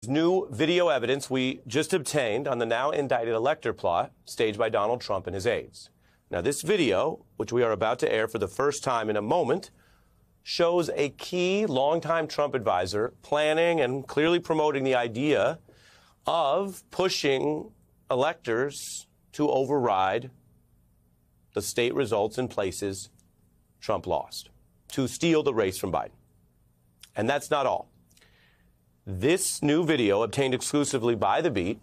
New video evidence we just obtained on the now indicted elector plot staged by Donald Trump and his aides. Now, this video, which we are about to air for the first time in a moment, shows a key longtime Trump advisor planning and clearly promoting the idea of pushing electors to override the state results in places Trump lost, to steal the race from Biden. And that's not all. This new video, obtained exclusively by The Beat,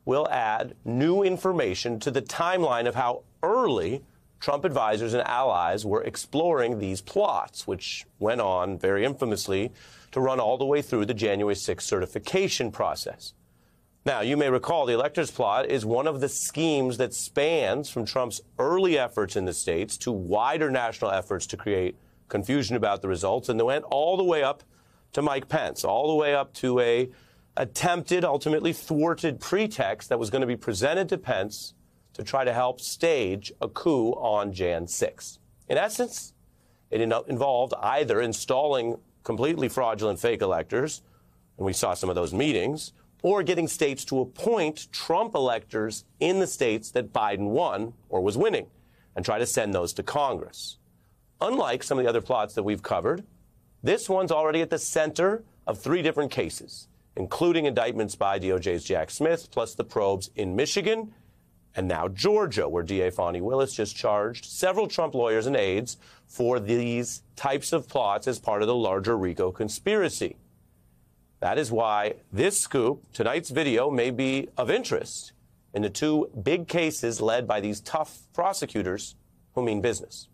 will add new information to the timeline of how early Trump advisors and allies were exploring these plots, which went on very infamously to run all the way through the January 6th certification process. Now, you may recall the electors plot is one of the schemes that spans from Trump's early efforts in the states to wider national efforts to create confusion about the results, and they went all the way up to Mike Pence, all the way up to a attempted, ultimately thwarted pretext that was going to be presented to Pence to try to help stage a coup on Jan 6. In essence, it involved either installing completely fraudulent fake electors, and we saw some of those meetings, or getting states to appoint Trump electors in the states that Biden won or was winning, and try to send those to Congress. Unlike some of the other plots that we've covered, this one's already at the center of 3 different cases, including indictments by DOJ's Jack Smith, plus the probes in Michigan and now Georgia, where DA Fani Willis just charged several Trump lawyers and aides for these types of plots as part of the larger RICO conspiracy. That is why this scoop, tonight's video, may be of interest in the 2 big cases led by these tough prosecutors who mean business.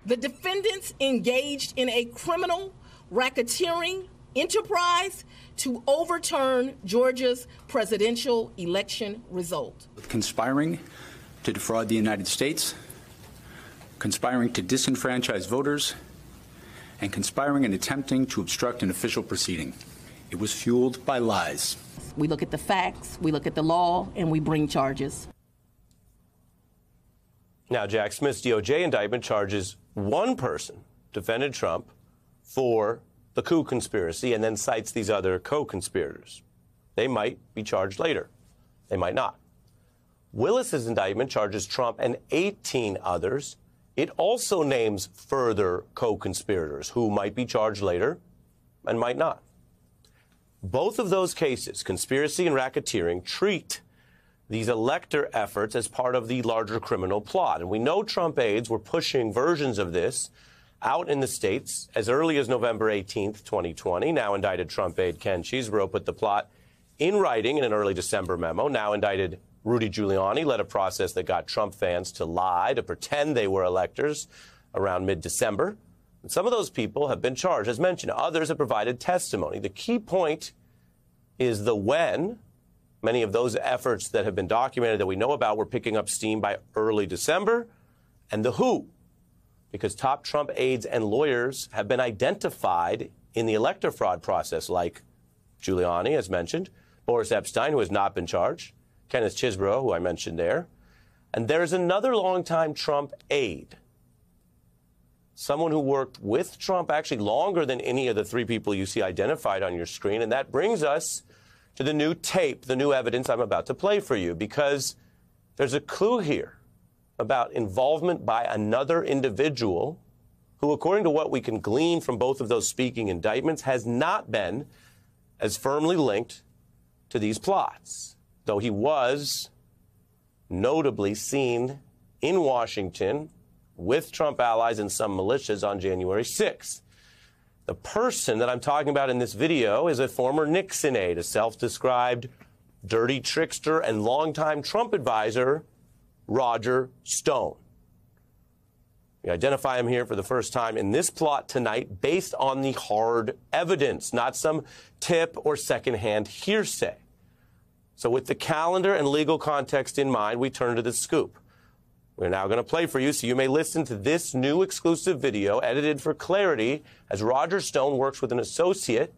The defendants engaged in a criminal racketeering enterprise to overturn Georgia's presidential election result. Conspiring to defraud the United States, conspiring to disenfranchise voters, and conspiring and attempting to obstruct an official proceeding. It was fueled by lies. We look at the facts, we look at the law, and we bring charges. Now, Jack Smith's DOJ indictment charges one person, defended Trump, for the coup conspiracy and then cites these other co-conspirators. They might be charged later. They might not. Willis's indictment charges Trump and 18 others. It also names further co-conspirators who might be charged later and might not. Both of those cases, conspiracy and racketeering, treat these elector efforts as part of the larger criminal plot. And we know Trump aides were pushing versions of this out in the states as early as November 18th, 2020. Now indicted Trump aide Ken Chesebro put the plot in writing in an early December memo. Now indicted Rudy Giuliani led a process that got Trump fans to lie, to pretend they were electors around mid-December. And some of those people have been charged, as mentioned. Others have provided testimony. The key point is the when. Many of those efforts that have been documented that we know about were picking up steam by early December, and the who, because top Trump aides and lawyers have been identified in the elector fraud process, like Giuliani, as mentioned, Boris Epstein, who has not been charged, Kenneth Chesebro, who I mentioned there. And there's another longtime Trump aide, someone who worked with Trump actually longer than any of the 3 people you see identified on your screen, and that brings us to the new tape, the new evidence I'm about to play for you, because there's a clue here about involvement by another individual who, according to what we can glean from both of those speaking indictments, has not been as firmly linked to these plots, though he was notably seen in Washington with Trump allies and some militias on January 6th. The person that I'm talking about in this video is a former Nixon aide, a self-described dirty trickster and longtime Trump advisor, Roger Stone. We identify him here for the first time in this plot tonight based on the hard evidence, not some tip or secondhand hearsay. So with the calendar and legal context in mind, we turn to the scoop. We're now going to play for you so you may listen to this new exclusive video edited for clarity as Roger Stone works with an associate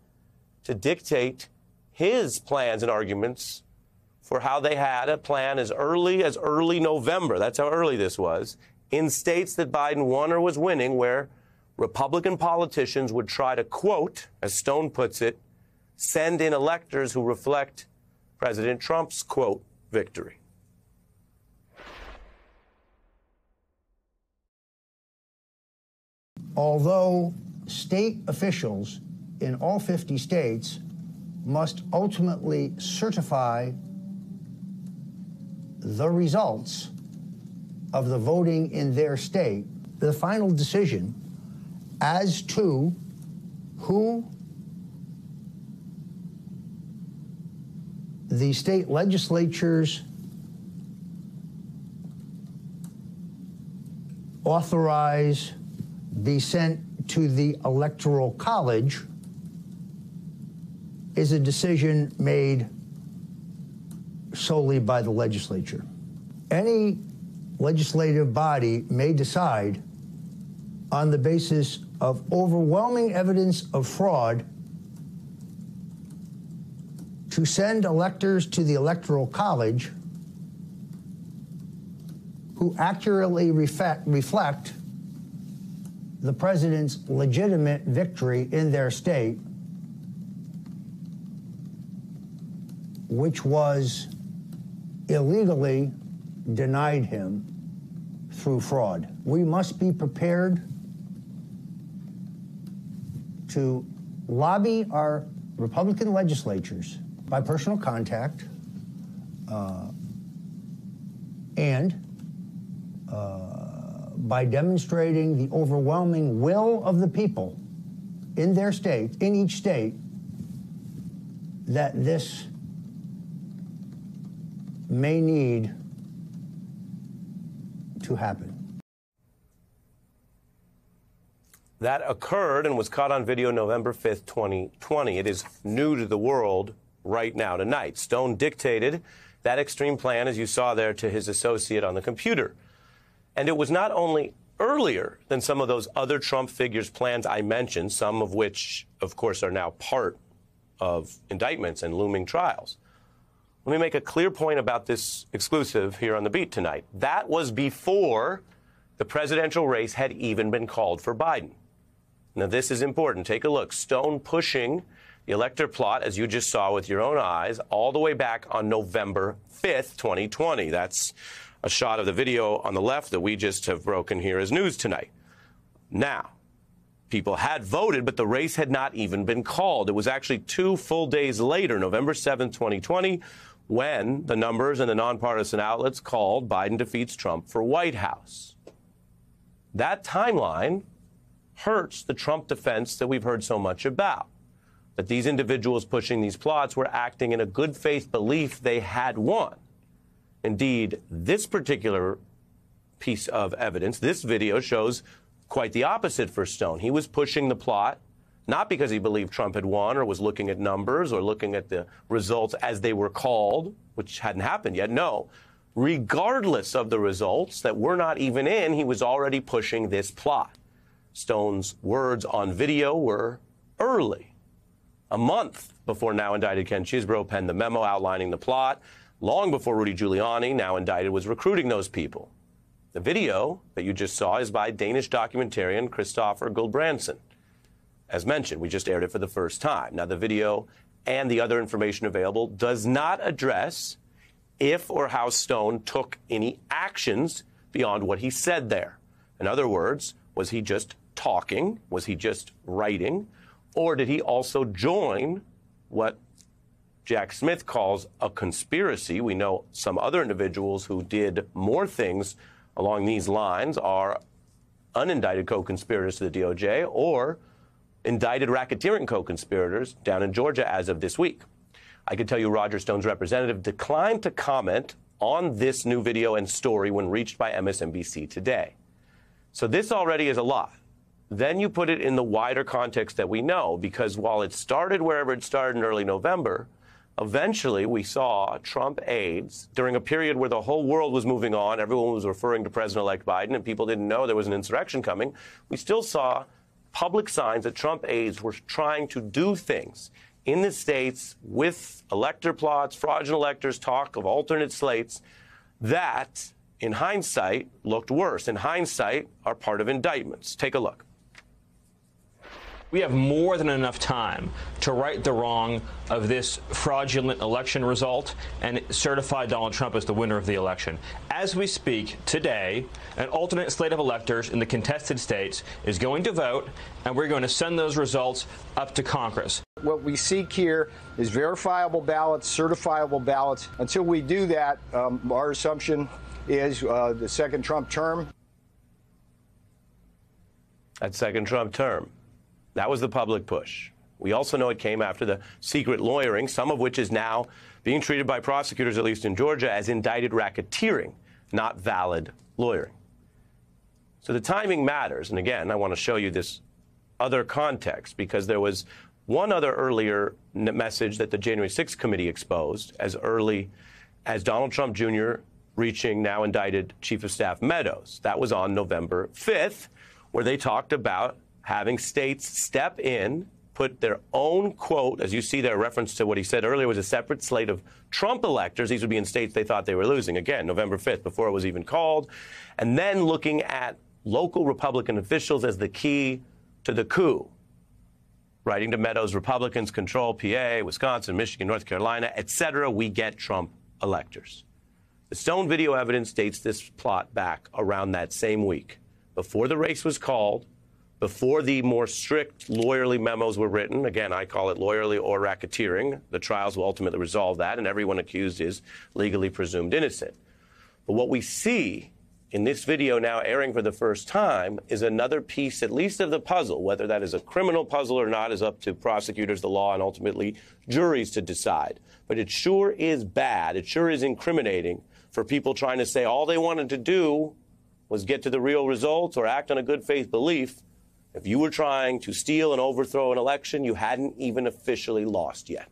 to dictate his plans and arguments for how they had a plan as early November. That's how early this was, in states that Biden won or was winning, where Republican politicians would try to, quote, as Stone puts it, send in electors who reflect President Trump's, quote, victory. Although state officials in all 50 states must ultimately certify the results of the voting in their state, the final decision as to who the state legislatures authorize be sent to the Electoral College is a decision made solely by the legislature. Any legislative body may decide on the basis of overwhelming evidence of fraud to send electors to the Electoral College who accurately reflect the president's legitimate victory in their state, which was illegally denied him through fraud. We must be prepared to lobby our Republican legislatures by personal contact and by demonstrating the overwhelming will of the people in their state, in each state, that this may need to happen. That occurred and was caught on video November 5th, 2020. It is new to the world right now tonight. Stone dictated that extreme plan, as you saw there, to his associate on the computer. And it was not only earlier than some of those other Trump figures' plans I mentioned, some of which, of course, are now part of indictments and looming trials. Let me make a clear point about this exclusive here on The Beat tonight. That was before the presidential race had even been called for Biden. Now, this is important. Take a look. Stone pushing the elector plot, as you just saw with your own eyes, all the way back on November 5th, 2020. That's a shot of the video on the left that we just have broken here as news tonight. Now, people had voted, but the race had not even been called. It was actually 2 full days later, November 7th, 2020, when the numbers and the nonpartisan outlets called Biden defeats Trump for White House. That timeline hurts the Trump defense that we've heard so much about, that these individuals pushing these plots were acting in a good faith belief they had won. Indeed, this particular piece of evidence, this video, shows quite the opposite for Stone. He was pushing the plot not because he believed Trump had won or was looking at numbers or looking at the results as they were called, which hadn't happened yet. No, regardless of the results that were not even in, he was already pushing this plot. Stone's words on video were early, a month before now indicted Ken Chesebro penned the memo outlining the plot, long before Rudy Giuliani, now indicted, was recruiting those people. The video that you just saw is by Danish documentarian Christopher Gulbrandsen. As mentioned, we just aired it for the first time. Now, the video and the other information available does not address if or how Stone took any actions beyond what he said there. In other words, was he just talking? Was he just writing? Or did he also join what Jack Smith calls a conspiracy? We know some other individuals who did more things along these lines are unindicted co-conspirators to the DOJ or indicted racketeering co-conspirators down in Georgia as of this week. I can tell you Roger Stone's representative declined to comment on this new video and story when reached by MSNBC today. So this already is a lot. Then you put it in the wider context that we know, because while it started wherever it started in early November, eventually we saw Trump aides, during a period where the whole world was moving on, everyone was referring to President-elect Biden, and people didn't know there was an insurrection coming, we still saw public signs that Trump aides were trying to do things in the states with elector plots, fraudulent electors, talk of alternate slates, that, in hindsight, looked worse. In hindsight, are part of indictments. Take a look. We have more than enough time to right the wrong of this fraudulent election result and certify Donald Trump as the winner of the election. As we speak today, an alternate slate of electors in the contested states is going to vote, and we're going to send those results up to Congress. What we seek here is verifiable ballots, certifiable ballots. Until we do that, our assumption is the second Trump term. That second Trump term. That was the public push. We also know it came after the secret lawyering, some of which is now being treated by prosecutors, at least in Georgia, as indicted racketeering, not valid lawyering. So the timing matters. And again, I want to show you this other context, because there was one other earlier message that the January 6th committee exposed as early as Donald Trump Jr. reaching now indicted Chief of Staff Meadows. That was on November 5th, where they talked about having states step in, put their own quote, as you see there, reference to what he said earlier was a separate slate of Trump electors. These would be in states they thought they were losing. Again, November 5th, before it was even called. And then looking at local Republican officials as the key to the coup. Writing to Meadows, Republicans control PA, Wisconsin, Michigan, North Carolina, etc. We get Trump electors. The Stone video evidence dates this plot back around that same week, before the race was called, before the more strict lawyerly memos were written. Again, I call it lawyerly or racketeering. The trials will ultimately resolve that, and everyone accused is legally presumed innocent. But what we see in this video now airing for the first time is another piece, at least of the puzzle. Whether that is a criminal puzzle or not is up to prosecutors, the law, and ultimately juries to decide. But it sure is bad. It sure is incriminating for people trying to say all they wanted to do was get to the real results or act on a good faith belief. If you were trying to steal and overthrow an election, you hadn't even officially lost yet.